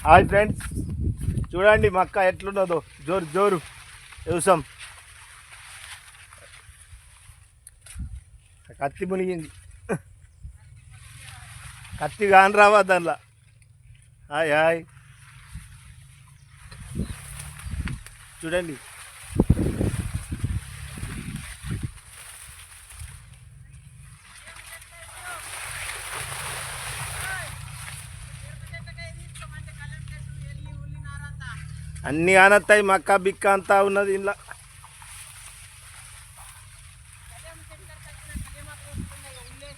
Hi friends, చూడండి మక్క ఎట్లున్నదో. జోరు జోరు వ్యవసాయం. కత్తి మునిగింది, కత్తి కాని రావా దానిలో. హాయ్ హాయ్, చూడండి. అన్నీ ఆనత్తాయి, మక్క బిక్క అంతా ఉన్నది ఇంట్లో.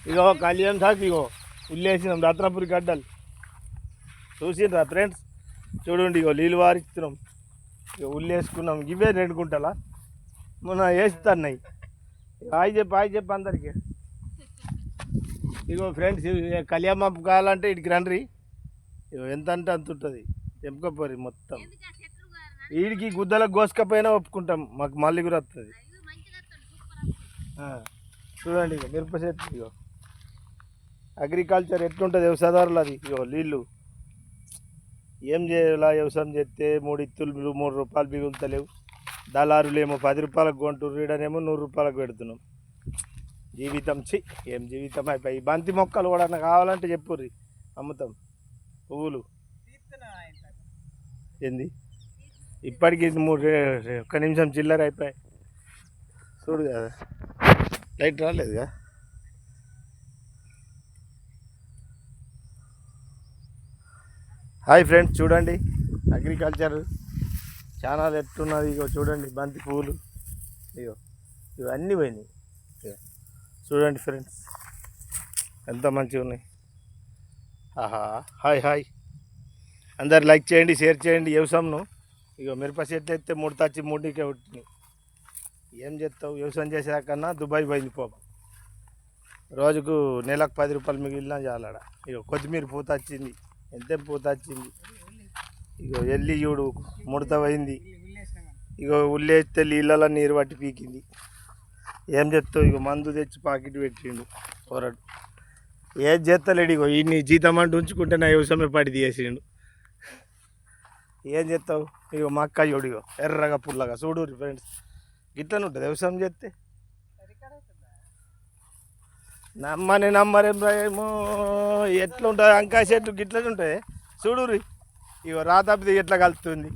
ఇగో కళ్యాణ్ సాక్, ఇగో ఉల్లేసినాం రత్నపురి గడ్డలు. చూసిండ్రా ఫ్రెండ్స్? చూడండి, ఇగో నీళ్ళు వారిస్తున్నాం, ఇక ఉల్లేసుకున్నాం. ఇవే 2 గుంటలా మొన్న వేస్తున్నాయి. హాయ్ చెప్పు అందరికి. ఇగో ఫ్రెండ్స్, కళ్యాణం కావాలంటే ఇటుకి రండి. ఇగో ఎంత అంటే అంత ఉంటుంది, తెంపుకపోరి మొత్తం. వీడికి గుద్దలకు గోసుకపోయినా ఒప్పుకుంటాం, మాకు మళ్ళీ కూడా వస్తుంది. చూడండి, ఇక మిరప చెట్టు. ఇగో అగ్రికల్చర్ ఎట్లుంటుంది వ్యవసాయదారులు. అది ఇగో నీళ్ళు ఏం చేయాలా? వ్యవసాయం చేస్తే 3 ఇత్తులు 3 రూపాయలు మిగులుతలేవు. దళారులు ఏమో 10 రూపాయలకు కొంటారు, రీడనేమో 100 రూపాయలకు పెడుతున్నాం. జీవితం ఏం జీవితం అయిపోయి. బంతి మొక్కలు కూడా కావాలంటే చెప్పుర్రి, అమ్ముతాం. పువ్వులు ఏంది ఇప్పటికి 1 నిమిషం చిల్లర అయిపోయాయి. చూడు కదా, లైట్ రాలేదుగా. హాయ్ ఫ్రెండ్స్, చూడండి అగ్రికల్చర్ చాలా ఎట్టున్నది. ఇగో చూడండి, బంతి పువ్వులు, ఇగో ఇవన్నీ పోయినాయి. చూడండి ఫ్రెండ్స్, ఎంత మంచిగా ఉన్నాయి. ఆహా, హాయ్ హాయ్. అందరు లైక్ చేయండి, షేర్ చేయండి. వ్యవసాయంను ఇగో మిరప చెట్లు ఎత్తే 3 తచ్చి 3కే పుట్టినాయి. ఏం చేస్తావు? వ్యవసాయం చేసేకన్నా దుబాయ్ పోయింది పోపం. రోజుకు నెలకు 10 రూపాయలు మిగిలినా చాలాడ. ఇగో కొత్తిమీర పూత వచ్చింది, ఎంత పూత వచ్చింది. ఇగో ఎల్లి చూడు ముడత పోయింది. ఇగో ఉల్లేస్తే నీళ్ళలో నీరు పట్టి పీకింది. ఏం చెప్తావు? ఇగో మందు తెచ్చి పాకెట్ పెట్టిండు పొరడు. ఏది చేస్తలేడు. ఇగో ఈ జీతం అంటూ ఉంచుకుంటే నా వ్యవసాయమే పడి తీసేసిండు. ఏం చేస్తావు? ఇగో మా అక్క చూడు, ఇగో ఎర్రగా పుల్లగా. చూడు ఫ్రెండ్స్, గిట్లనే ఉంటుంది వ్యవసాయం చేస్తే. నమ్మరేం ఏమో ఎట్లా ఉంటుంది. వంకాయ చెట్టు గిట్లనే ఉంటుంది. చూడు ఇగో రాతపిది ఎట్లా కలుస్తుంది.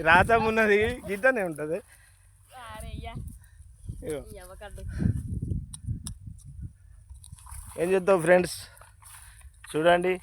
రాతం ఉన్నది గిట్లనే ఉంటుంది. ఏం చేద్దాం ఫ్రెండ్స్, చూడండి